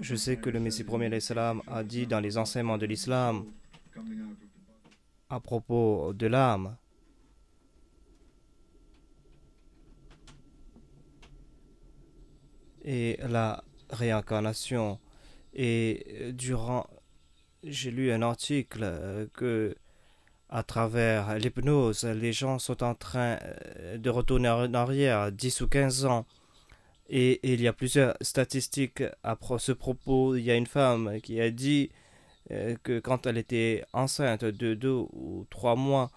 Je sais que le Messie premier alayhi salam a dit dans les enseignements de l'islam à propos de l'âme et la réincarnation. Et j'ai lu un article que à travers l'hypnose, les gens sont en train de retourner en arrière 10 ou 15 ans. Et il y a plusieurs statistiques à ce propos. Il y a une femme qui a dit que quand elle était enceinte de 2 ou 3 mois,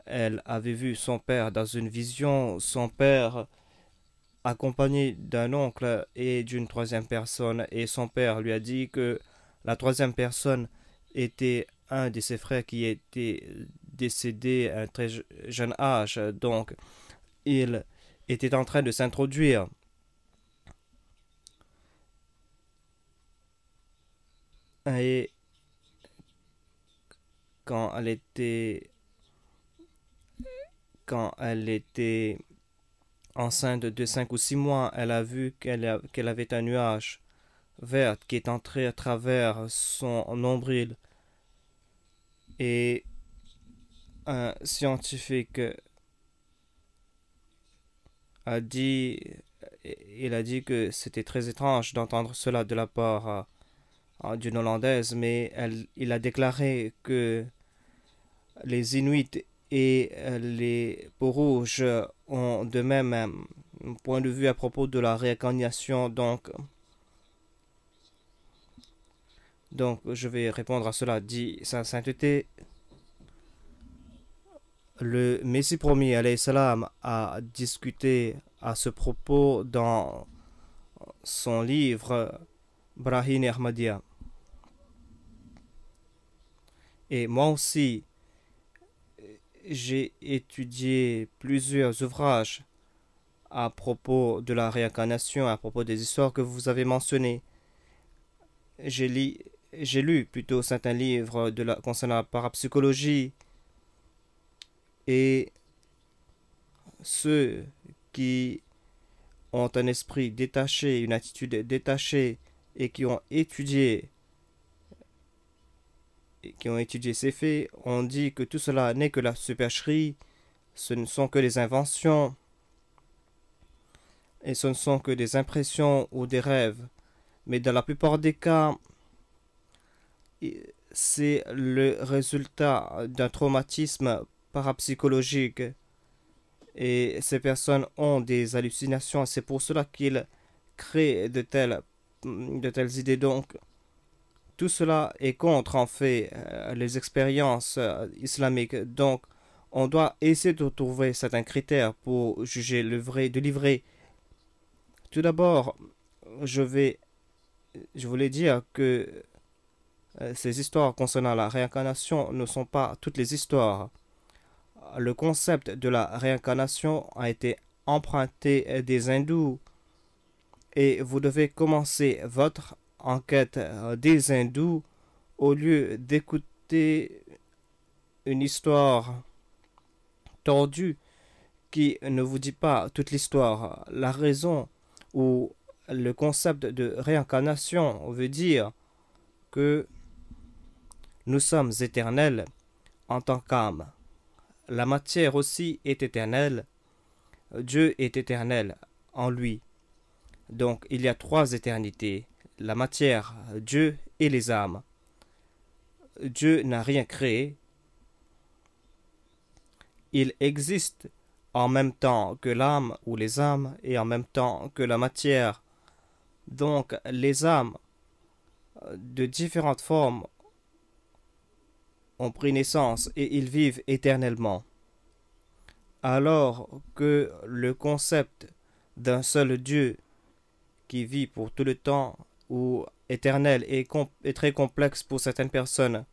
elle avait vu son père dans une vision, son père accompagné d'un oncle et d'une troisième personne. Et son père lui a dit que la troisième personne était un de ses frères qui était décédé à un très jeune âge. Donc, il était en train de s'introduire. Et quand elle était quand elle était enceinte de 5 ou 6 mois, elle a vu qu'elle avait un nuage vert qui est entré à travers son nombril. Et un scientifique a dit, il a dit que c'était très étrange d'entendre cela de la part d'une Hollandaise, mais il a déclaré que les Inuits et les Peaux-Rouges ont de même un point de vue à propos de la réincarnation. Donc, je vais répondre à cela. Dit sa sainteté, le Messie promis alayhi salam a discuté à ce propos dans son livre Brahin et Ahmadiyya. Et moi aussi, j'ai étudié plusieurs ouvrages à propos de la réincarnation, à propos des histoires que vous avez mentionnées. J'ai lu plutôt certains livres concernant la parapsychologie, et ceux qui ont un esprit détaché, une attitude détachée et qui ont étudié ces faits ont dit que tout cela n'est que la supercherie, ce ne sont que des inventions et ce ne sont que des impressions ou des rêves. Mais dans la plupart des cas, c'est le résultat d'un traumatisme parapsychologique. Et ces personnes ont des hallucinations. C'est pour cela qu'ils créent de telles idées. Donc, tout cela est contre, en fait, les expériences islamiques. Donc, on doit essayer de trouver certains critères pour juger le vrai de l'ivraie. Tout d'abord, je voulais dire que ces histoires concernant la réincarnation ne sont pas toutes les histoires. Le concept de la réincarnation a été emprunté des hindous et vous devez commencer votre enquête des hindous au lieu d'écouter une histoire tordue qui ne vous dit pas toute l'histoire. La raison ou le concept de réincarnation veut dire que nous sommes éternels en tant qu'âme. La matière aussi est éternelle. Dieu est éternel en lui. Donc il y a 3 éternités, la matière, Dieu et les âmes. Dieu n'a rien créé. Il existe en même temps que l'âme ou les âmes et en même temps que la matière. Donc les âmes de différentes formes ont pris naissance et ils vivent éternellement. Alors que le concept d'un seul Dieu qui vit pour tout le temps ou éternel est très complexe pour certaines personnes.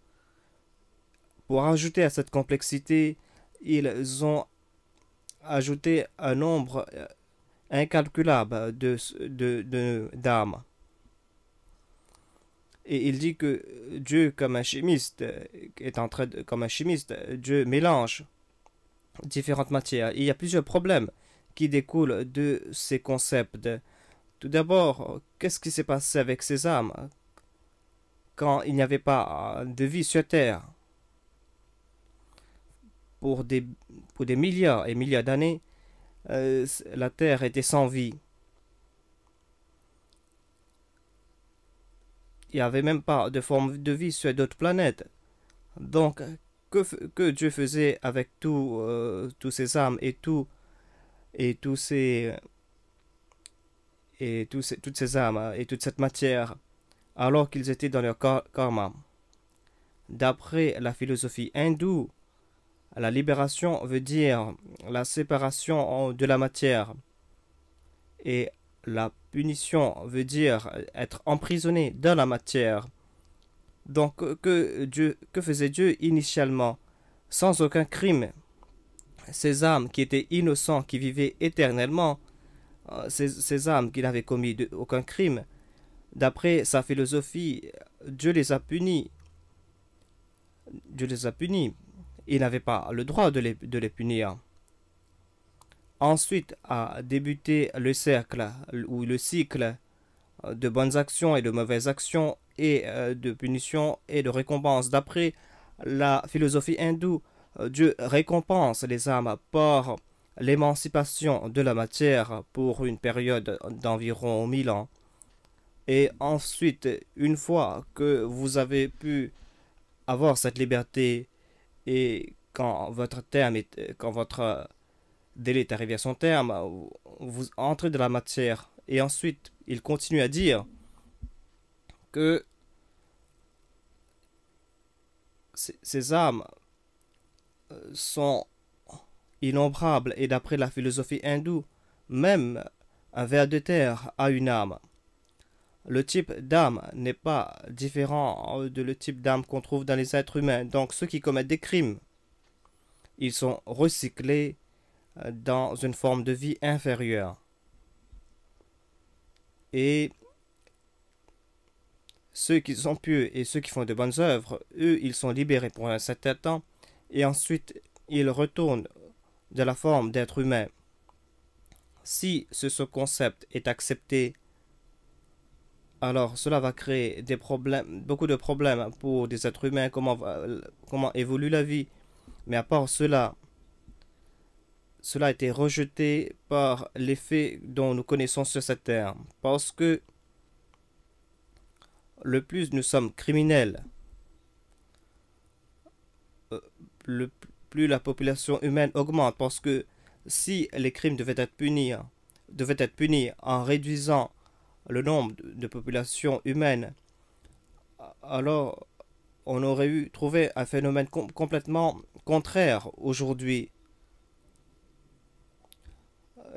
Pour ajouter à cette complexité, ils ont ajouté un nombre incalculable d'âmes. Et il dit que Dieu, comme un chimiste, comme un chimiste, Dieu mélange différentes matières. Et il y a plusieurs problèmes qui découlent de ces concepts. Tout d'abord, qu'est-ce qui s'est passé avec ces âmes quand il n'y avait pas de vie sur Terre? Pour des, pour des milliards et milliards d'années, la Terre était sans vie. Il n'y avait même pas de forme de vie sur d'autres planètes. Donc, que Dieu faisait avec tous ces âmes et tous ces, toutes ces âmes et toute cette matière alors qu'ils étaient dans leur karma? D'après la philosophie hindoue, la libération veut dire la séparation de la matière et la punition veut dire être emprisonné dans la matière. Donc, que faisait Dieu initialement? Sans aucun crime, ces âmes qui étaient innocents, qui vivaient éternellement, ces âmes qui n'avaient commis aucun crime, d'après sa philosophie, Dieu les a punis. Dieu les a punis. Il n'avait pas le droit de les punir. Ensuite a débuté le cercle ou le cycle de bonnes actions et de mauvaises actions et de punitions et de récompenses. D'après la philosophie hindoue, Dieu récompense les âmes par l'émancipation de la matière pour une période d'environ 1000 ans. Et ensuite, une fois que vous avez pu avoir cette liberté et quand votre délai est arrivé à son terme, vous entrez dans la matière. Et ensuite, il continue à dire que ces âmes sont innombrables et d'après la philosophie hindoue, même un ver de terre a une âme. Le type d'âme n'est pas différent de le type d'âme qu'on trouve dans les êtres humains. Donc ceux qui commettent des crimes, ils sont recyclés dans une forme de vie inférieure. Et ceux qui sont pieux et ceux qui font de bonnes œuvres, eux, ils sont libérés pour un certain temps et ensuite ils retournent de la forme d'être humain. Si ce concept est accepté, alors cela va créer des problèmes, beaucoup de problèmes pour des êtres humains, comment évolue la vie. Mais à part cela, cela a été rejeté par les faits dont nous connaissons sur cette terre. Parce que le plus nous sommes criminels, le plus la population humaine augmente. Parce que si les crimes devaient être punis en réduisant le nombre de populations humaines, alors on aurait trouvé un phénomène complètement contraire aujourd'hui.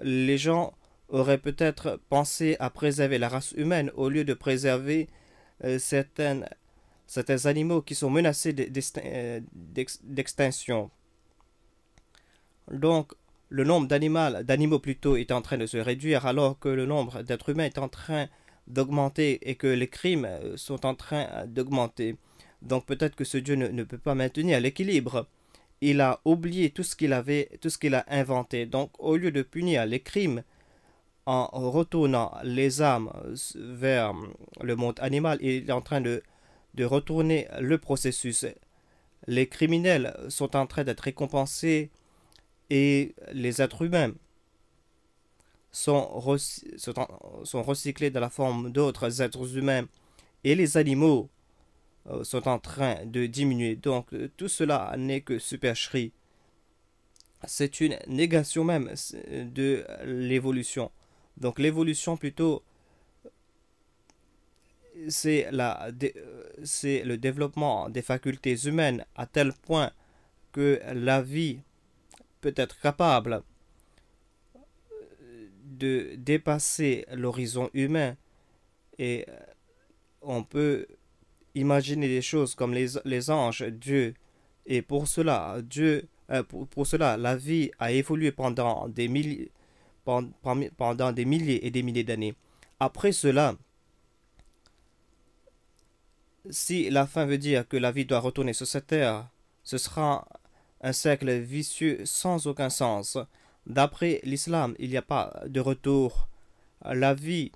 Les gens auraient peut-être pensé à préserver la race humaine au lieu de préserver certains animaux qui sont menacés d'extinction. Donc, le nombre d'animaux plutôt est en train de se réduire alors que le nombre d'êtres humains est en train d'augmenter et que les crimes sont en train d'augmenter. Donc peut-être que ce Dieu ne peut pas maintenir l'équilibre. Il a oublié tout ce qu'il a inventé. Donc au lieu de punir les crimes en retournant les âmes vers le monde animal, il est en train de retourner le processus. Les criminels sont en train d'être récompensés et les êtres humains sont recyclés dans la forme d'autres êtres humains et les animaux sont en train de diminuer. Donc tout cela n'est que supercherie. C'est une négation même de l'évolution. Donc l'évolution plutôt c'est le développement des facultés humaines à tel point que la vie peut être capable de dépasser l'horizon humain et on peut imaginer des choses comme les anges, Dieu. Et pour cela, pour cela, la vie a évolué pendant des milliers et des milliers d'années. Après cela, si la fin veut dire que la vie doit retourner sur cette terre, ce sera un cercle vicieux sans aucun sens. D'après l'islam, il n'y a pas de retour. La vie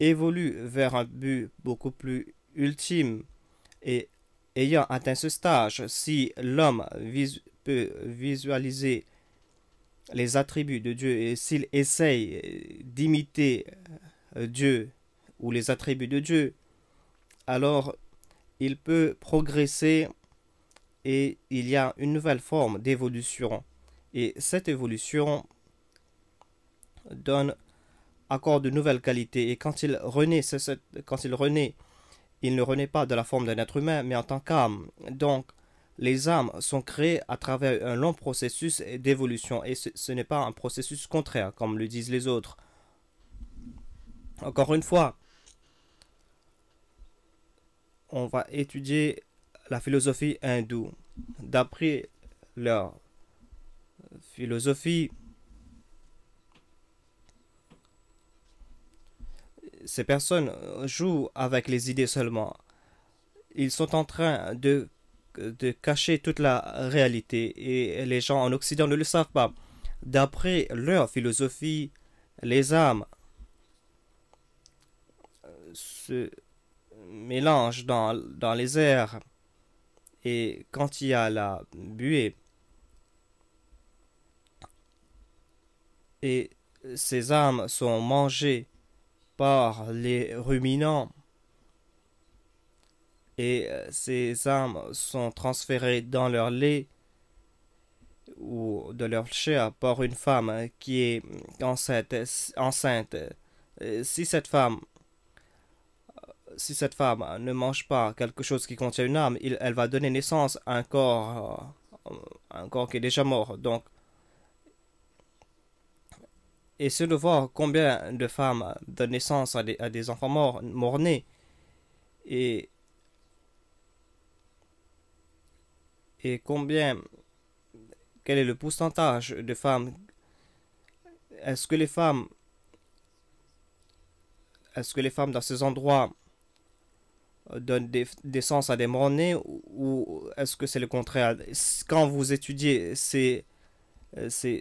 évolue vers un but beaucoup plus ultime. Et ayant atteint ce stage, si l'homme peut visualiser les attributs de Dieu et s'il essaye d'imiter Dieu ou les attributs de Dieu, alors il peut progresser et il y a une nouvelle forme d'évolution. Et cette évolution donne accorde de nouvelles qualités. Et quand il renaît, il ne renaît pas de la forme d'un être humain, mais en tant qu'âme. Donc, les âmes sont créées à travers un long processus d'évolution. Et ce n'est pas un processus contraire, comme le disent les autres. Encore une fois, on va étudier la philosophie hindoue. D'après leur philosophie, ces personnes jouent avec les idées seulement. Ils sont en train de cacher toute la réalité et les gens en Occident ne le savent pas. D'après leur philosophie, les âmes se mélangent dans les airs et quand il y a la buée et ces âmes sont mangées par les ruminants et ces âmes sont transférées dans leur lait ou de leur chair par une femme qui est enceinte. Si cette femme ne mange pas quelque chose qui contient une âme, elle va donner naissance à un corps qui est déjà mort. Donc, et c'est de voir combien de femmes donnent naissance à des enfants morts-nés. Et, et quel est le pourcentage de femmes? Est-ce que les femmes, dans ces endroits donnent naissance à des morts-nés ou est-ce que c'est le contraire? Quand vous étudiez ces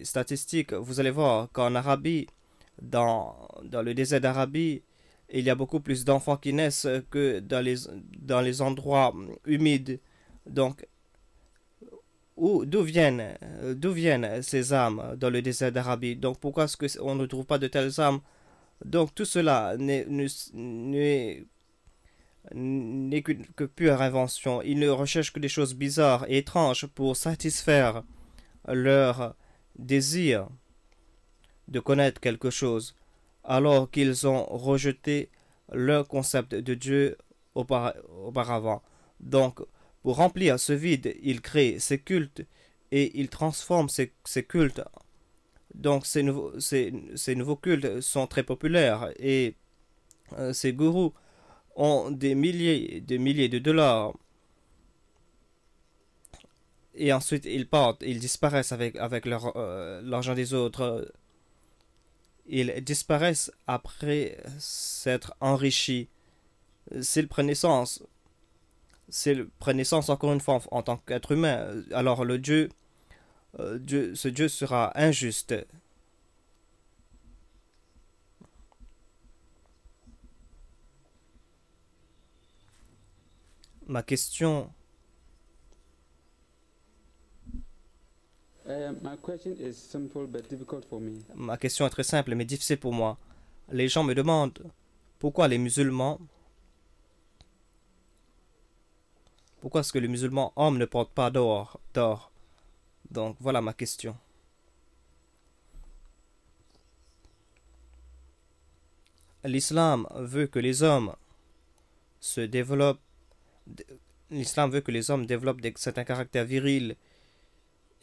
statistiques, vous allez voir qu'en Arabie, dans le désert d'Arabie, il y a beaucoup plus d'enfants qui naissent que dans les endroits humides. Donc, d'où viennent ces âmes dans le désert d'Arabie? Donc, pourquoi est-ce qu'on ne trouve pas de telles âmes? Donc, tout cela n'est que pure invention. Ils ne recherchent que des choses bizarres et étranges pour satisfaire leur désir de connaître quelque chose, alors qu'ils ont rejeté leur concept de Dieu auparavant. Donc, pour remplir ce vide, ils créent ces cultes et ils transforment ces cultes. Donc, ces nouveaux cultes sont très populaires et ces gourous ont des milliers de dollars et ensuite ils partent, ils disparaissent avec l'argent des autres. Ils disparaissent après s'être enrichis. S'ils prennent naissance, encore une fois en tant qu'être humain, alors ce Dieu sera injuste. Ma question Ma question est très simple mais difficile pour moi. Les gens me demandent pourquoi est-ce que les musulmans hommes ne portent pas d'or. Donc voilà ma question. L'islam veut que les hommes se développent. L'islam veut que les hommes développent certains caractères virils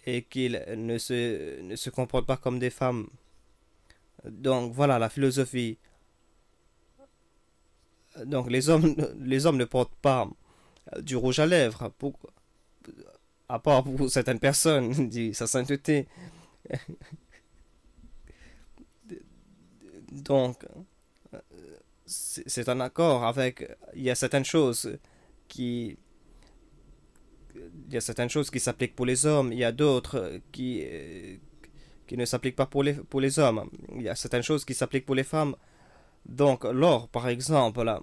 et qu'ils ne se comportent pas comme des femmes. Donc voilà la philosophie. Donc les hommes ne portent pas du rouge à lèvres, à part pour certaines personnes, dit sa sainteté. Donc c'est un accord avec. Il y a certaines choses qui s'appliquent pour les hommes, il y a d'autres qui ne s'appliquent pas pour les hommes. Il y a certaines choses qui s'appliquent pour les femmes, Donc, l'or, par exemple,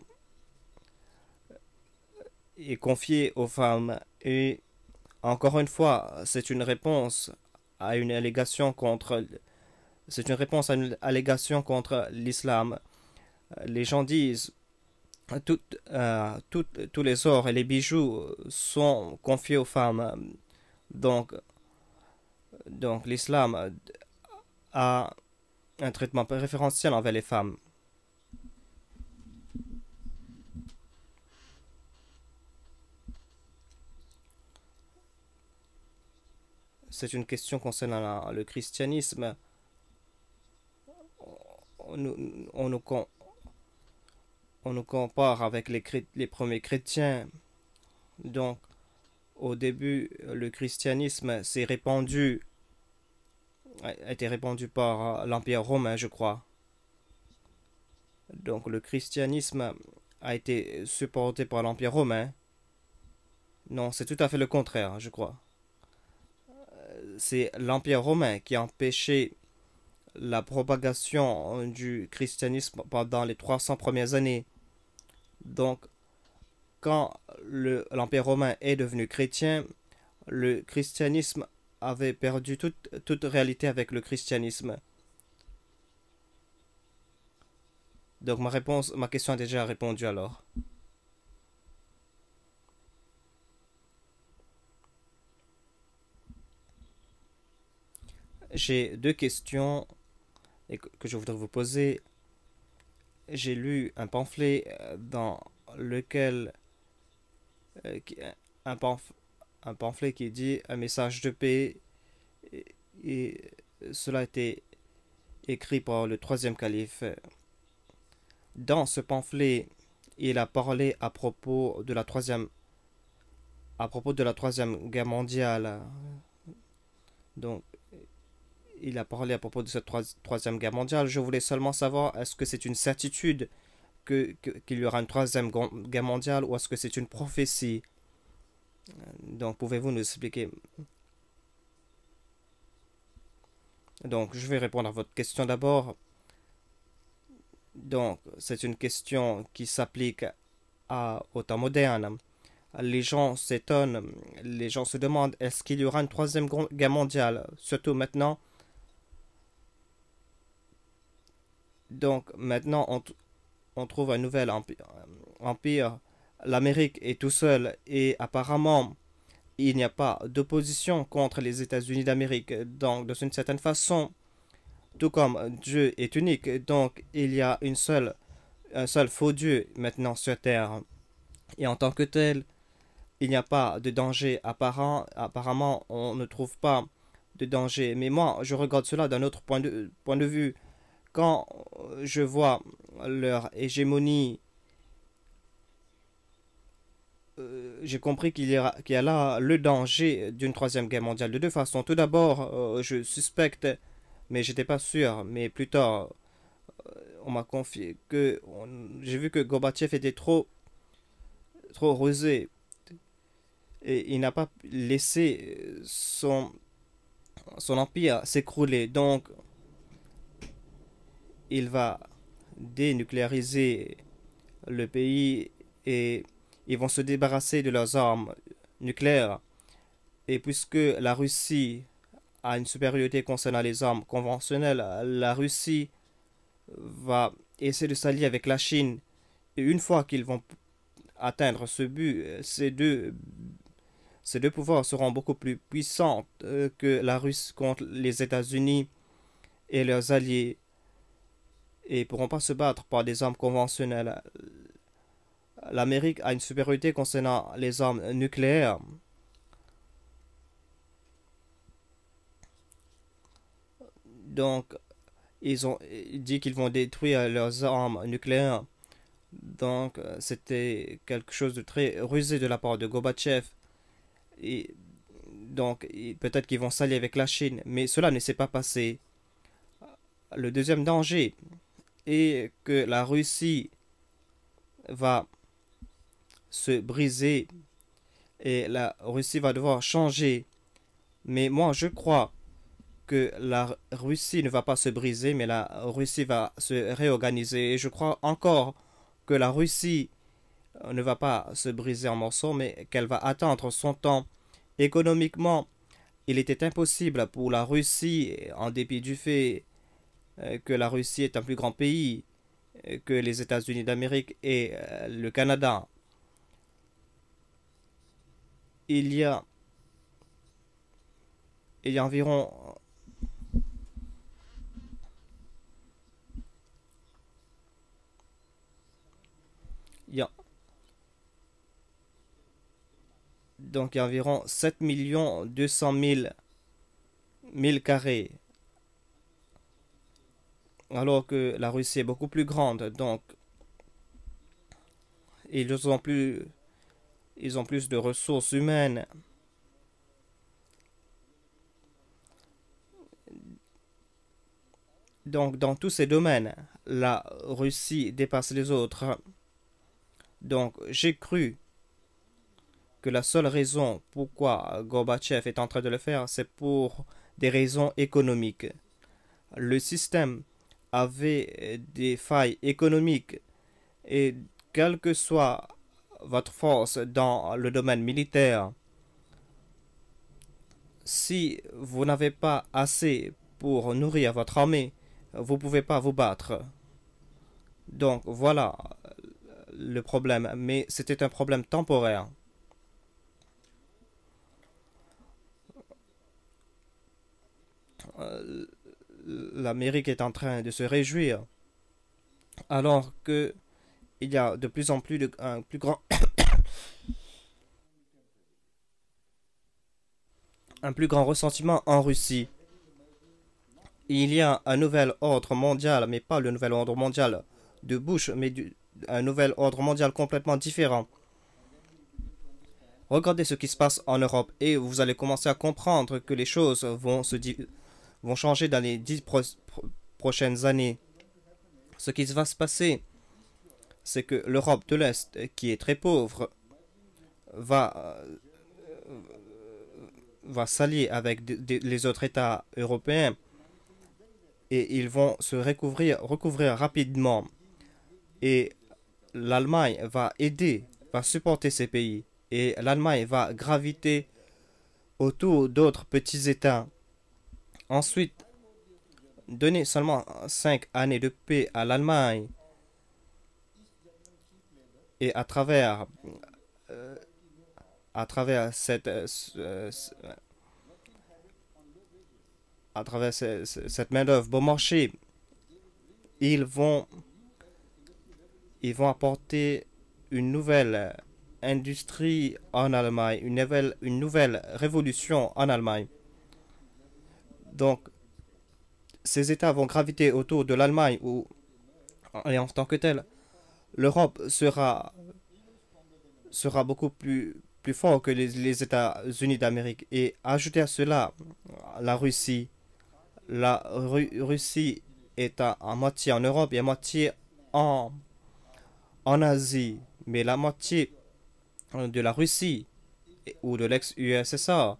est confié aux femmes. Et encore une fois, c'est une réponse à une allégation contre, c'est une réponse à une allégation contre l'islam. Les gens disent tous les ors et les bijoux sont confiés aux femmes. Donc, donc l'islam a un traitement préférentiel envers les femmes. C'est une question concernant le christianisme. On nous, on nous, on nous compare avec les premiers chrétiens. Donc, au début, le christianisme s'est répandu, a été répandu par l'Empire romain, je crois. Donc, le christianisme a été supporté par l'Empire romain. Non, c'est tout à fait le contraire, je crois. C'est l'Empire romain qui a empêché la propagation du christianisme pendant les 300 premières années. Donc, quand l'Empire romain est devenu chrétien, le christianisme avait perdu toute réalité avec le christianisme. Donc ma question a déjà répondu alors. J'ai deux questions que je voudrais vous poser. J'ai lu un pamphlet dans lequel euh, qui- un, pamf- un pamphlet qui dit un message de paix et, et cela a été écrit par le troisième calife. Dans ce pamphlet, il a parlé à propos de la troisième guerre mondiale. Donc, il a parlé à propos de cette troisième guerre mondiale. Je voulais seulement savoir, est-ce que c'est une certitude qu'il y aura une troisième guerre mondiale ou est-ce que c'est une prophétie? Donc, pouvez-vous nous expliquer? Donc, je vais répondre à votre question d'abord. Donc, c'est une question qui s'applique au temps moderne. Les gens s'étonnent, les gens se demandent, est-ce qu'il y aura une troisième guerre mondiale? Surtout maintenant. Donc, maintenant, on trouve un nouvel empire. L'Amérique est tout seul et apparemment, il n'y a pas d'opposition contre les États-Unis d'Amérique. Donc, de une certaine façon, tout comme Dieu est unique, donc il y a un seul faux Dieu maintenant sur Terre. Et en tant que tel, il n'y a pas de danger apparent. Apparemment, on ne trouve pas de danger. Mais moi, je regarde cela d'un autre point de vue. Quand je vois leur hégémonie, j'ai compris qu'il y a là le danger d'une troisième guerre mondiale de deux façons. Tout d'abord, je suspecte, mais j'étais pas sûr, mais plus tard, on m'a confié que j'ai vu que Gorbatchev était trop rusé et il n'a pas laissé son empire s'écrouler. Donc, il va dénucléariser le pays et ils vont se débarrasser de leurs armes nucléaires. Et puisque la Russie a une supériorité concernant les armes conventionnelles, la Russie va essayer de s'allier avec la Chine. Et une fois qu'ils vont atteindre ce but, ces deux pouvoirs seront beaucoup plus puissants que la Russie contre les États-Unis et leurs alliés et ne pourront pas se battre par des armes conventionnelles. L'Amérique a une supériorité concernant les armes nucléaires. Donc, ils ont dit qu'ils vont détruire leurs armes nucléaires. Donc, c'était quelque chose de très rusé de la part de Gorbatchev. Et donc, peut-être qu'ils vont s'allier avec la Chine. Mais cela ne s'est pas passé. Le deuxième danger est que la Russie va se briser et la Russie va devoir changer. Mais moi, je crois que la Russie ne va pas se briser, mais la Russie va se réorganiser. Et je crois encore que la Russie ne va pas se briser en morceaux, mais qu'elle va attendre son temps. Économiquement, il était impossible pour la Russie, en dépit du fait que la Russie est un plus grand pays que les États-Unis d'Amérique et le Canada. Il y a, il y a environ il y a, donc il y a environ 7 200 000 milles carrés, alors que la Russie est beaucoup plus grande. Donc ils ont plus de ressources humaines. Donc dans tous ces domaines, la Russie dépasse les autres. Donc j'ai cru que la seule raison pourquoi Gorbatchev est en train de le faire, c'est pour des raisons économiques. Le système avait des failles économiques et quelle que soit votre force dans le domaine militaire, si vous n'avez pas assez pour nourrir votre armée, vous ne pouvez pas vous battre. Donc voilà le problème, mais c'était un problème temporaire. L'Amérique est en train de se réjouir alors que il y a de plus en plus un plus grand ressentiment en Russie. Il y a un nouvel ordre mondial, mais pas le nouvel ordre mondial de Bush, mais un nouvel ordre mondial complètement différent. Regardez ce qui se passe en Europe et vous allez commencer à comprendre que les choses vont changer dans les 10 prochaines années. Ce qui va se passer, c'est que l'Europe de l'Est, qui est très pauvre, va, va s'allier avec les autres États européens et ils vont se recouvrir rapidement. Et l'Allemagne va aider, va supporter ces pays. Et l'Allemagne va graviter autour d'autres petits États. Ensuite, donner seulement 5 années de paix à l'Allemagne et à travers cette main-d'œuvre bon marché, ils vont, ils vont apporter une nouvelle industrie en Allemagne, une nouvelle révolution en Allemagne. Donc, ces États vont graviter autour de l'Allemagne et en tant que tel, l'Europe sera beaucoup plus fort que les États-Unis d'Amérique. Et ajouter à cela la Russie. La Russie est à moitié en Europe et à moitié en, en Asie. Mais la moitié de la Russie ou de l'ex-USSR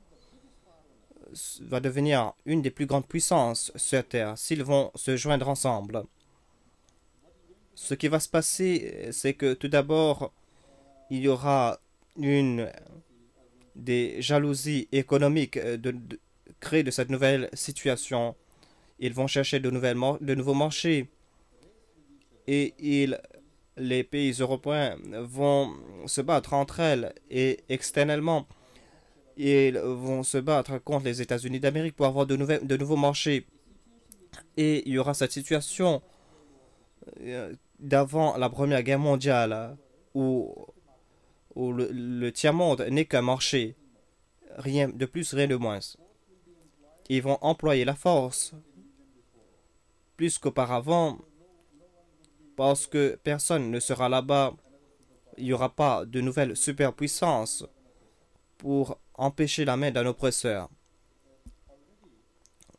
va devenir une des plus grandes puissances sur Terre s'ils vont se joindre ensemble. Ce qui va se passer, c'est que tout d'abord, il y aura une des jalousies économiques créées de cette nouvelle situation. Ils vont chercher de nouveaux marchés et les pays européens vont se battre entre elles et externellement, ils vont se battre contre les États-Unis d'Amérique pour avoir de nouveaux marchés. Et il y aura cette situation d'avant la Première Guerre mondiale où le tiers-monde n'est qu'un marché. Rien de plus, rien de moins. Ils vont employer la force plus qu'auparavant parce que personne ne sera là-bas. Il n'y aura pas de nouvelles superpuissances pour empêcher la main d'un oppresseur.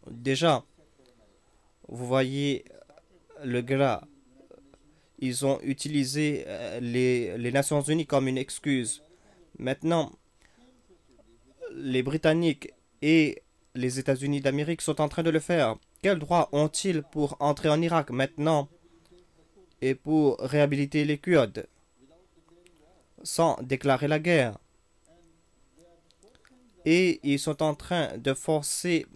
Déjà, vous voyez le gras. Ils ont utilisé les Nations Unies comme une excuse. Maintenant, les Britanniques et les États-Unis d'Amérique sont en train de le faire. Quel droit ont-ils pour entrer en Irak maintenant et pour réhabiliter les Kurdes sans déclarer la guerre? Et ils sont en train de forcer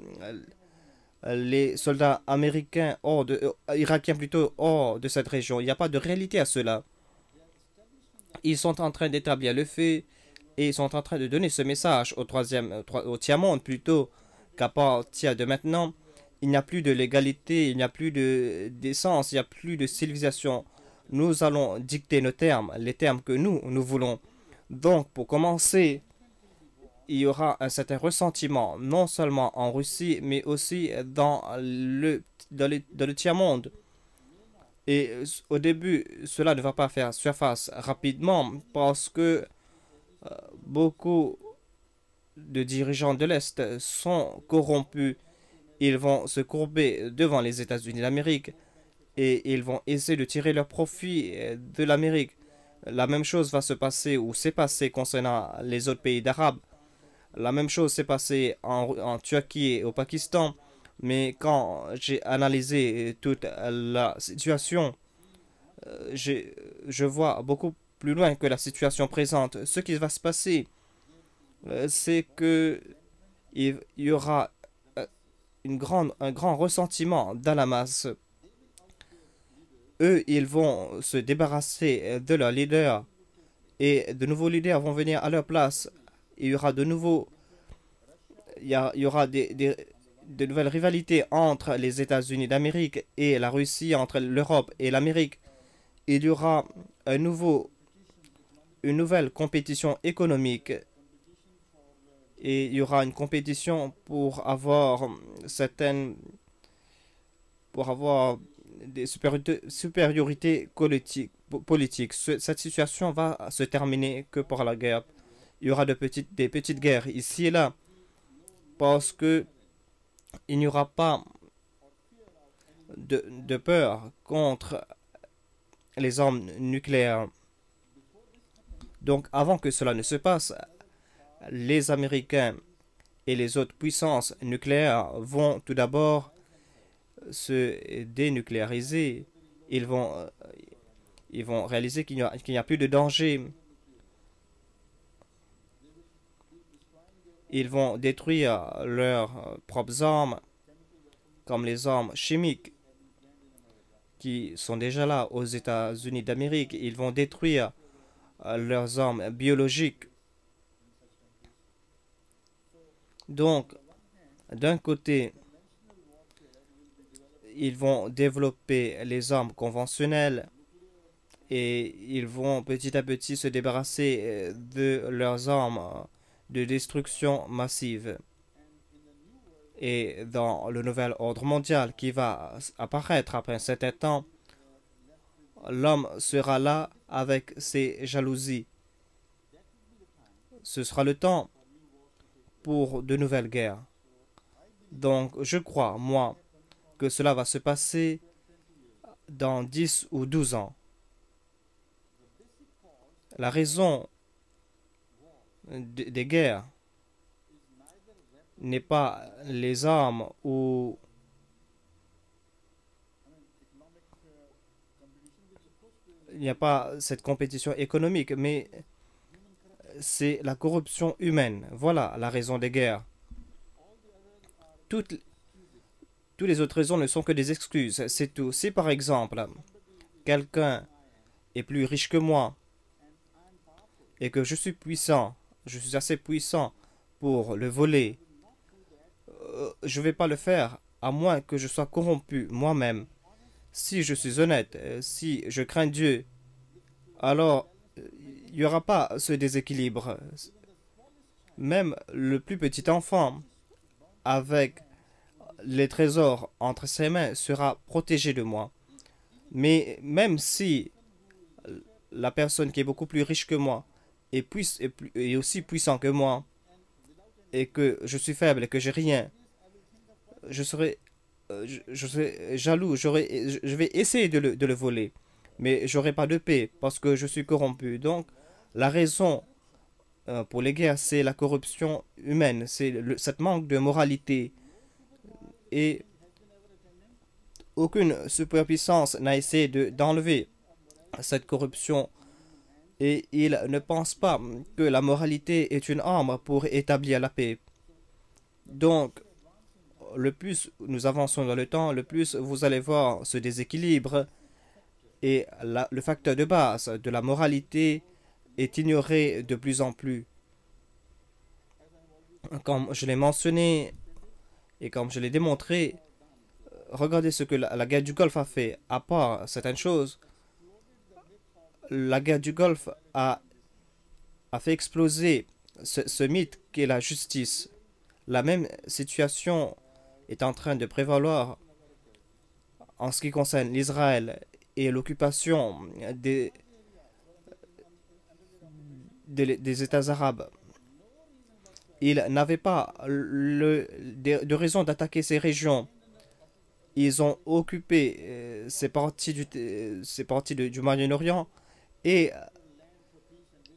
les soldats américains irakiens plutôt hors de cette région. Il n'y a pas de réalité à cela. Ils sont en train d'établir le fait et ils sont en train de donner ce message au tiers-monde plutôt qu'à partir de maintenant, il n'y a plus de légalité, il n'y a plus de décence, il n'y a plus de civilisation. Nous allons dicter nos termes, les termes que nous voulons. Donc, pour commencer, il y aura un certain ressentiment, non seulement en Russie, mais aussi dans le tiers-monde. Et au début, cela ne va pas faire surface rapidement parce que beaucoup de dirigeants de l'Est sont corrompus. Ils vont se courber devant les États-Unis d'Amérique et ils vont essayer de tirer leur profit de l'Amérique. La même chose va se passer ou s'est passé concernant les autres pays d'Arabes. La même chose s'est passée en Turquie et au Pakistan. Mais quand j'ai analysé toute la situation, je vois beaucoup plus loin que la situation présente. Ce qui va se passer, c'est que il y aura un grand ressentiment dans la masse. Eux, ils vont se débarrasser de leurs leaders et de nouveaux leaders vont venir à leur place. Il y aura il y aura de nouvelles rivalités entre les États-Unis d'Amérique et la Russie, entre l'Europe et l'Amérique. Il y aura une nouvelle compétition économique et il y aura une compétition pour avoir des supériorités politiques. Cette situation va se terminer que par la guerre. Il y aura des petites guerres ici et là parce que il n'y aura pas de peur contre les armes nucléaires. Donc avant que cela ne se passe, les Américains et les autres puissances nucléaires vont tout d'abord se dénucléariser. Ils vont réaliser qu'il n'y a plus de danger. Ils vont détruire leurs propres armes, comme les armes chimiques qui sont déjà là aux États-Unis d'Amérique. Ils vont détruire leurs armes biologiques. Donc, d'un côté, ils vont développer les armes conventionnelles et ils vont petit à petit se débarrasser de leurs armes de destruction massive. Et dans le nouvel ordre mondial qui va apparaître après un certain temps, l'homme sera là avec ses jalousies. Ce sera le temps pour de nouvelles guerres. Donc, je crois, moi, que cela va se passer dans 10 ou 12 ans. La raison des guerres n'est pas les armes ou il n'y a pas cette compétition économique, mais c'est la corruption humaine. Voilà la raison des guerres. Toutes les autres raisons ne sont que des excuses, c'est tout. Si par exemple, quelqu'un est plus riche que moi et que je suis puissant, je suis assez puissant pour le voler, je ne vais pas le faire à moins que je sois corrompu moi-même. Si je suis honnête, si je crains Dieu, alors il n'y aura pas ce déséquilibre. Même le plus petit enfant, avec les trésors entre ses mains, sera protégé de moi. Mais même si la personne qui est beaucoup plus riche que moi est aussi puissant que moi, et que je suis faible et que j'ai rien, je serai jaloux, je vais essayer de le voler, mais j'aurai pas de paix parce que je suis corrompu. Donc, la raison pour les guerres, c'est la corruption humaine, c'est cette manque de moralité. Et aucune superpuissance n'a essayé d'enlever cette corruption. Et ils ne pensent pas que la moralité est une arme pour établir la paix. Donc, le plus nous avançons dans le temps, le plus vous allez voir ce déséquilibre et le facteur de base de la moralité est ignoré de plus en plus. Comme je l'ai mentionné et comme je l'ai démontré, regardez ce que la guerre du Golfe a fait. À part certaines choses, la guerre du Golfe a fait exploser ce mythe qu'est la justice. La même situation est en train de prévaloir en ce qui concerne l'Israël et l'occupation des États arabes. Ils n'avaient pas de raison d'attaquer ces régions. Ils ont occupé ces parties du Moyen-Orient et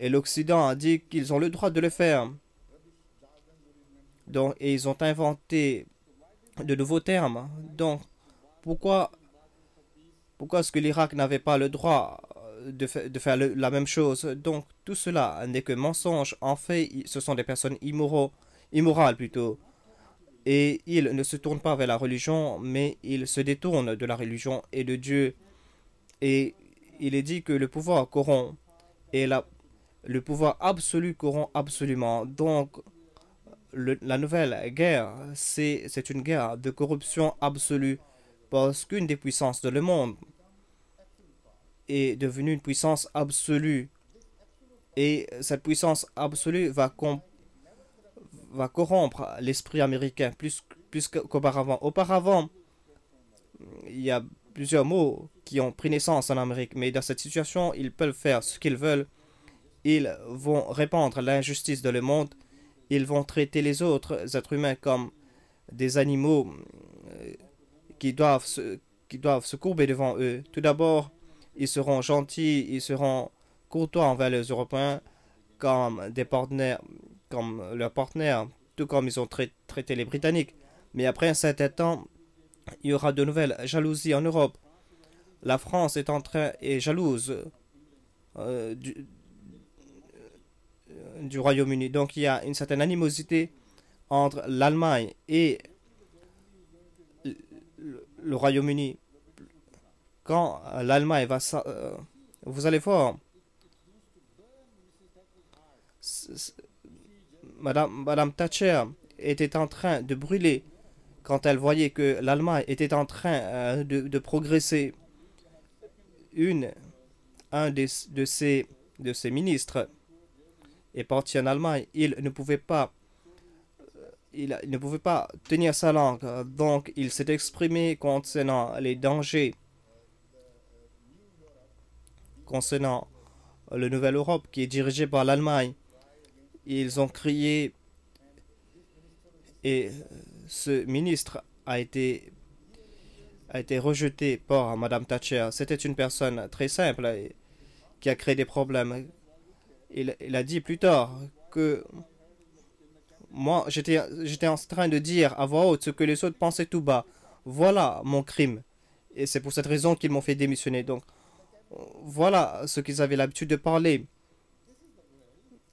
l'Occident a dit qu'ils ont le droit de le faire. Donc, et ils ont inventé de nouveaux termes. Donc, pourquoi est-ce que l'Irak n'avait pas le droit de faire la même chose? Donc, tout cela n'est que mensonge. En fait, ce sont des personnes immorales plutôt. Et ils ne se tournent pas vers la religion, mais ils se détournent de la religion et de Dieu. Et il est dit que le pouvoir corrompt. Et le pouvoir absolu corrompt absolument. Donc, la nouvelle guerre, c'est une guerre de corruption absolue. Parce qu'une des puissances de le monde est devenue une puissance absolue. Et cette puissance absolue va corrompre l'esprit américain plus qu'auparavant. Auparavant, il y a plusieurs mots qui ont pris naissance en Amérique, mais dans cette situation, ils peuvent faire ce qu'ils veulent. Ils vont répandre l'injustice dans le monde. Ils vont traiter les autres êtres humains comme des animaux qui doivent se courber devant eux. Tout d'abord, ils seront gentils, ils seront courtois envers les Européens comme des partenaires, comme leurs partenaires, tout comme ils ont traité les Britanniques. Mais après un certain temps, il y aura de nouvelles jalousies en Europe. La France est jalouse euh, du, du Royaume-Uni. Donc il y a une certaine animosité entre l'Allemagne et le Royaume-Uni. Quand l'Allemagne va... vous allez voir, Madame Thatcher était en train de brûler quand elle voyait que l'Allemagne était en train de progresser. Un de ses ministres est parti en Allemagne. Il ne pouvait pas tenir sa langue. Donc, il s'est exprimé concernant les dangers, concernant la Nouvelle Europe qui est dirigée par l'Allemagne. Ils ont crié et ce ministre a été rejeté par Madame Thatcher. C'était une personne très simple qui a créé des problèmes. Il a dit plus tard que moi, j'étais en train de dire à voix haute ce que les autres pensaient tout bas. Voilà mon crime. Et c'est pour cette raison qu'ils m'ont fait démissionner. Donc, voilà ce qu'ils avaient l'habitude de parler.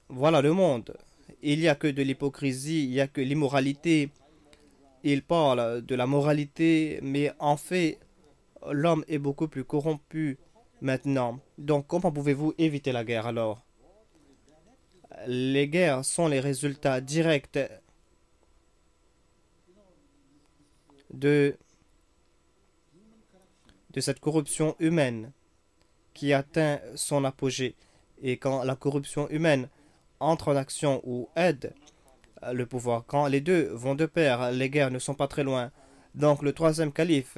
Voilà le monde. Il n'y a que de l'hypocrisie, il n'y a que l'immoralité. Ils parlent de la moralité, mais en fait, l'homme est beaucoup plus corrompu maintenant. Donc, comment pouvez-vous éviter la guerre alors? Les guerres sont les résultats directs de, de cette corruption humaine qui atteint son apogée. Et quand la corruption humaine entre en action ou aide le pouvoir, quand les deux vont de pair, les guerres ne sont pas très loin. Donc le troisième calife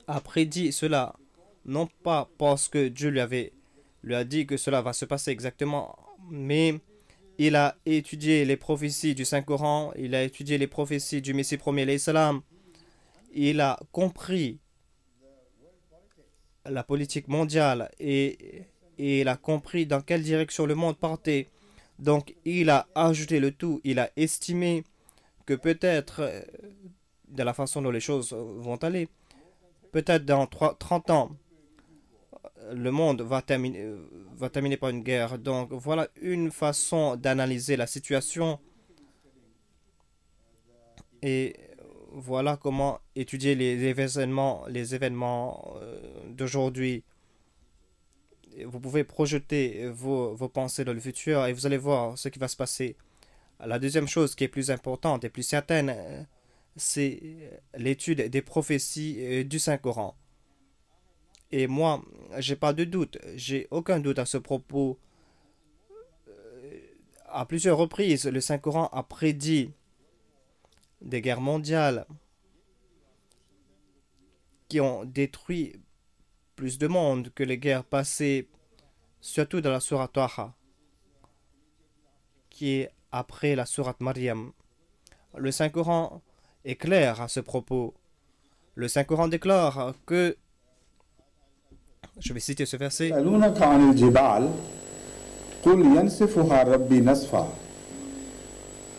a prédit cela, non pas parce que Dieu lui a dit que cela va se passer exactement, mais il a étudié les prophéties du Saint-Coran, il a étudié les prophéties du Messie premier, l'Islam, il a compris la politique mondiale et il a compris dans quelle direction le monde partait. Donc, il a ajouté le tout, il a estimé que peut-être, de la façon dont les choses vont aller, peut-être dans 30 ans, le monde va terminer par une guerre. Donc, voilà une façon d'analyser la situation et voilà comment étudier les événements d'aujourd'hui. Vous pouvez projeter vos pensées dans le futur et vous allez voir ce qui va se passer. La deuxième chose qui est plus importante et plus certaine, c'est l'étude des prophéties du Saint-Coran. Et moi, j'ai pas de doute, j'ai aucun doute à ce propos. À plusieurs reprises, le Saint-Coran a prédit des guerres mondiales qui ont détruit plus de monde que les guerres passées, surtout dans la sourate Taha, qui est après la sourate Maryam. Le Saint-Coran est clair à ce propos. Le Saint-Coran déclare que, je vais citer ce verset, قل ينسفها ربي نسفا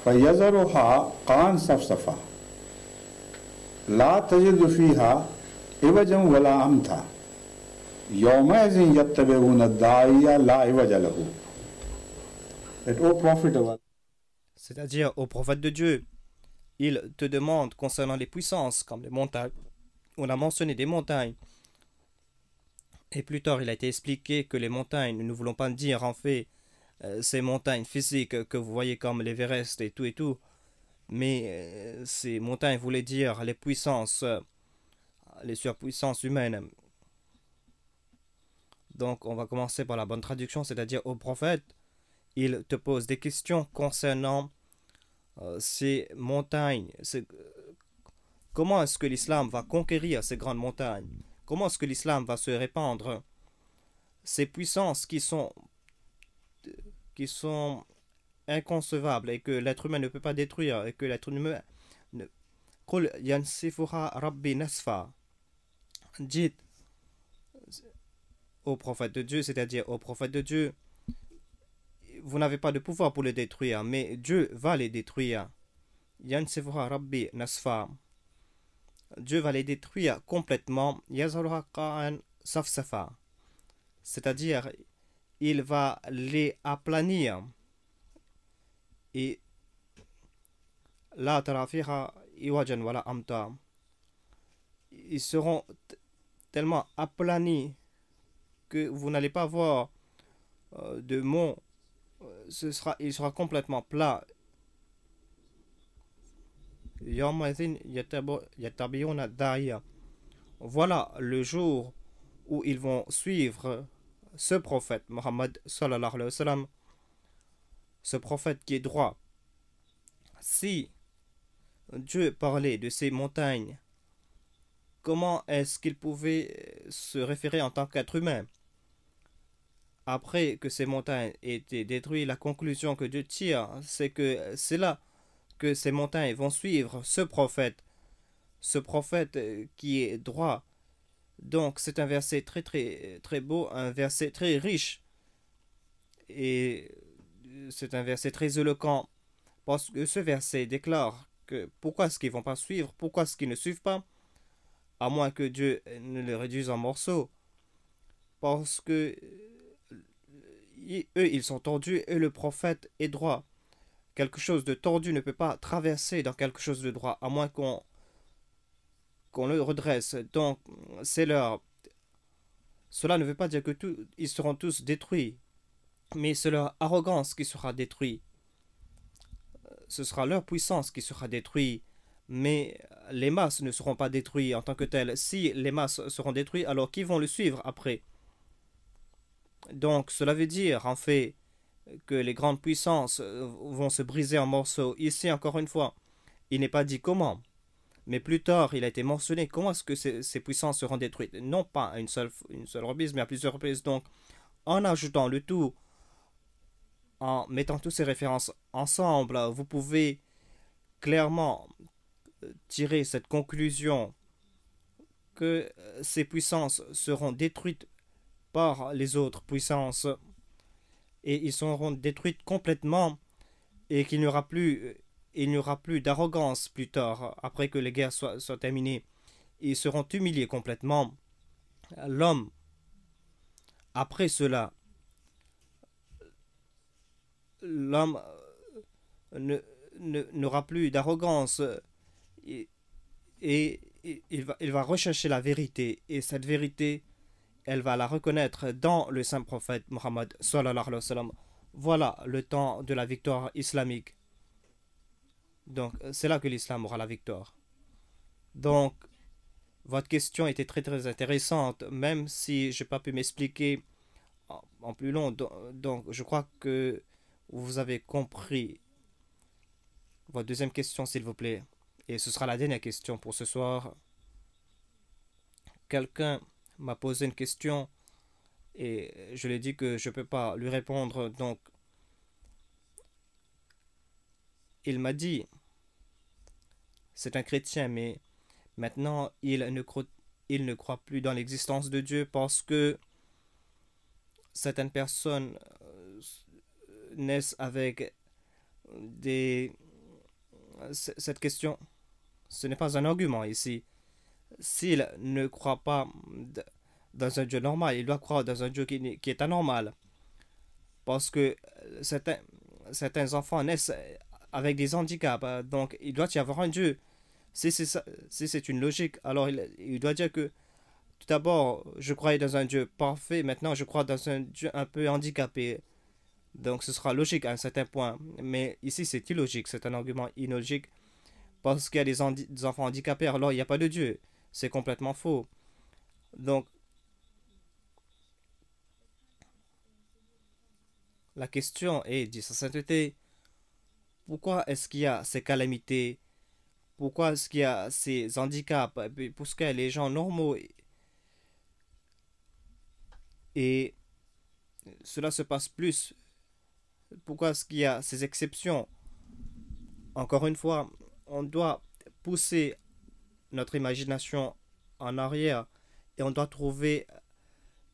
فيذرها قاعا صفصفا لا تجد فيها عوجا ولا أمتا يومئذ يتبعون الداعي لا عوج له. c'est-à-dire au prophète de Dieu, il te demande concernant les puissances comme les montagnes. On a mentionné des montagnes. Et plus tard, il a été expliqué que les montagnes, nous ne voulons pas dire en fait ces montagnes physiques que vous voyez comme l'Everest et tout, mais ces montagnes voulaient dire les puissances, les surpuissances humaines. Donc on va commencer par la bonne traduction, c'est-à-dire au prophète, il te pose des questions concernant ces montagnes. Comment est-ce que l'islam va conquérir ces grandes montagnes? Comment est-ce que l'islam va se répandre? Ces puissances qui sont inconcevables et que l'être humain ne peut pas détruire et que l'être humain ne... Qul yansifuha rabbi nasfa. Dites au prophète de Dieu, c'est-à-dire au prophète de Dieu, vous n'avez pas de pouvoir pour les détruire, mais Dieu va les détruire. Yansifuha rabbi nasfa. Dieu va les détruire complètement. Yazharuha qa'an safsafa. C'est-à-dire, il va les aplanir. Et la tarafiha iwajan wala amta. Ils seront tellement aplanis que vous n'allez pas voir de mont. Il sera complètement plat. Voilà le jour où ils vont suivre ce prophète, Mohammed sallallahu alayhi wa sallam, ce prophète qui est droit. Si Dieu parlait de ces montagnes, comment est-ce qu'il pouvait se référer en tant qu'être humain? Après que ces montagnes aient été détruites, la conclusion que Dieu tire, c'est que c'est là que ces montagnes vont suivre ce prophète qui est droit. Donc c'est un verset très très très beau, un verset très riche et c'est un verset très éloquent parce que ce verset déclare que pourquoi est-ce qu'ils ne vont pas suivre, pourquoi est-ce qu'ils ne suivent pas, à moins que Dieu ne les réduise en morceaux, parce que eux ils sont tordus et le prophète est droit. Quelque chose de tordu ne peut pas traverser dans quelque chose de droit, à moins qu'on le redresse. Donc, c'est leur... Cela ne veut pas dire que ils seront tous détruits, mais c'est leur arrogance qui sera détruite. Ce sera leur puissance qui sera détruite, mais les masses ne seront pas détruites en tant que telles. Si les masses seront détruites, alors qui vont le suivre après? Donc, cela veut dire, en fait, que les grandes puissances vont se briser en morceaux. Ici, encore une fois, il n'est pas dit comment. Mais plus tard, il a été mentionné comment est-ce que ces puissances seront détruites. Non pas à une seule reprise, mais à plusieurs reprises. Donc, en ajoutant le tout, en mettant toutes ces références ensemble, vous pouvez clairement tirer cette conclusion que ces puissances seront détruites par les autres puissances. et ils seront détruits complètement et qu'il n'y aura plus, il n'y aura plus d'arrogance plus tard, après que les guerres soient terminées. Ils seront humiliés complètement. L'homme, après cela, l'homme ne, n'aura plus d'arrogance et, il va rechercher la vérité et cette vérité, elle va la reconnaître dans le saint prophète Mohammed sallallahu alayhi wa sallam. Voilà le temps de la victoire islamique. Donc, c'est là que l'islam aura la victoire. Donc, votre question était très très intéressante, même si je n'ai pas pu m'expliquer en plus long. Donc, je crois que vous avez compris. Votre deuxième question, s'il vous plaît. Et ce sera la dernière question pour ce soir. Quelqu'un m'a posé une question et je lui ai dit que je ne peux pas lui répondre. Donc, il m'a dit, c'est un chrétien, mais maintenant, il ne croit plus dans l'existence de Dieu parce que certaines personnes naissent avec des... Cette question, ce n'est pas un argument ici. S'il ne croit pas dans un Dieu normal, il doit croire dans un Dieu qui est anormal. Parce que certains enfants naissent avec des handicaps. Donc, il doit y avoir un Dieu. Si c'est une logique, alors il doit dire que tout d'abord, je croyais dans un Dieu parfait, maintenant je crois dans un Dieu un peu handicapé. Donc ce sera logique à un certain point. Mais ici c'est illogique, c'est un argument illogique. Parce qu'il y a des enfants handicapés, alors il n'y a pas de Dieu. C'est complètement faux. Donc la question est, dit sa sainteté, pourquoi est-ce qu'il y a ces calamités? Pourquoi est-ce qu'il y a ces handicaps? Parce que les gens normaux et cela se passe plus. Pourquoi est-ce qu'il y a ces exceptions? Encore une fois, on doit pousser notre imagination en arrière et on doit trouver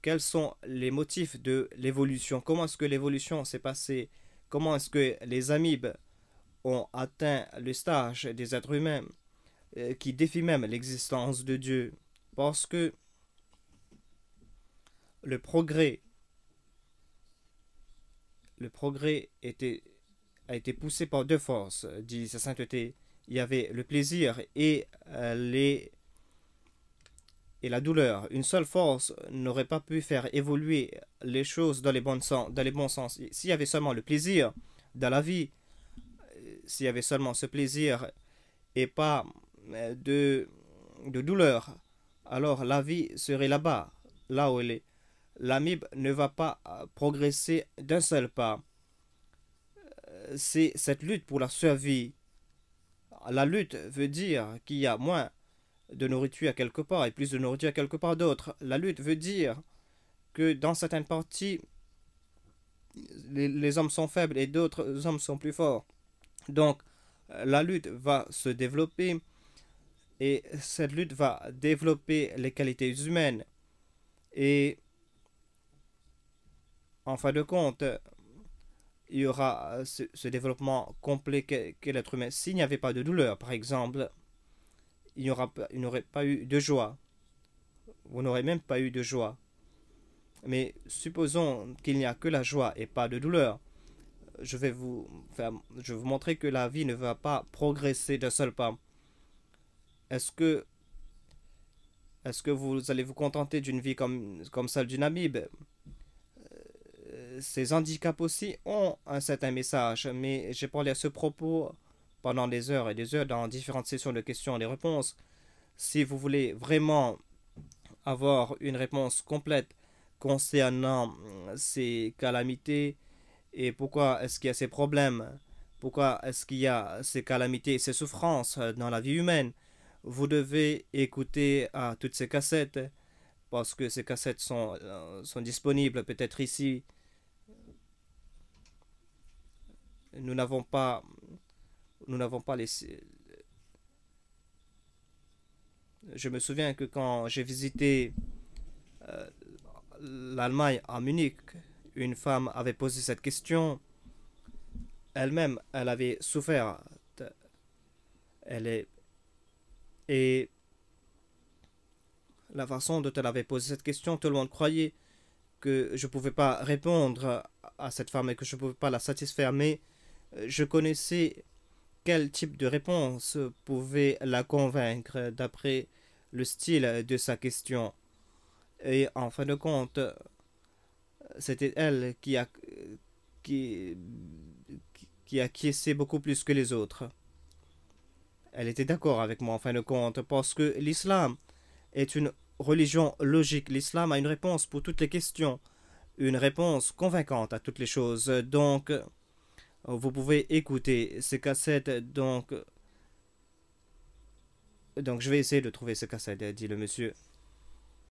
quels sont les motifs de l'évolution. Comment est-ce que l'évolution s'est passée? Comment est-ce que les amibes ont atteint le stage des êtres humains qui défient même l'existence de Dieu? Parce que le progrès a été poussé par deux forces, dit sa sainteté. Il y avait le plaisir et la douleur. Une seule force n'aurait pas pu faire évoluer les choses dans dans les bons sens. S'il y avait seulement le plaisir dans la vie, s'il y avait seulement ce plaisir et pas de douleur, alors la vie serait là-bas, là où elle est. L'amibe ne va pas progresser d'un seul pas. C'est cette lutte pour la survie. La lutte veut dire qu'il y a moins de nourriture à quelque part et plus de nourriture à quelque part d'autre. La lutte veut dire que dans certaines parties, les hommes sont faibles et d'autres hommes sont plus forts. Donc, la lutte va se développer et cette lutte va développer les qualités humaines. Et en fin de compte, il y aura ce développement complet qu'est l'être humain. S'il n'y avait pas de douleur, par exemple, il n'aurait pas eu de joie. Vous n'aurez même pas eu de joie. Mais supposons qu'il n'y a que la joie et pas de douleur. Je vais vous montrer que la vie ne va pas progresser d'un seul pas. Est-ce que, est-ce que vous allez vous contenter d'une vie comme celle d'une amibe? Ces handicaps aussi ont un certain message, mais j'ai parlé à ce propos pendant des heures et des heures dans différentes sessions de questions et de réponses. Si vous voulez vraiment avoir une réponse complète concernant ces calamités et pourquoi est-ce qu'il y a ces problèmes, pourquoi est-ce qu'il y a ces calamités et ces souffrances dans la vie humaine, vous devez écouter à toutes ces cassettes parce que ces cassettes sont disponibles peut-être ici. Nous n'avons pas laissé. Je me souviens que quand j'ai visité l'Allemagne à Munich une femme avait posé cette question. Elle-même, elle avait souffert. Elle est... Et la façon dont elle avait posé cette question, tout le monde croyait que je ne pouvais pas répondre à cette femme et que je ne pouvais pas la satisfaire, mais je connaissais quel type de réponse pouvait la convaincre d'après le style de sa question. Et en fin de compte, c'était elle qui, qui acquiesçait beaucoup plus que les autres. Elle était d'accord avec moi en fin de compte parce que l'islam est une religion logique. L'islam a une réponse pour toutes les questions, une réponse convaincante à toutes les choses. Donc, vous pouvez écouter ces cassettes. Donc je vais essayer de trouver ces cassettes, dit le monsieur.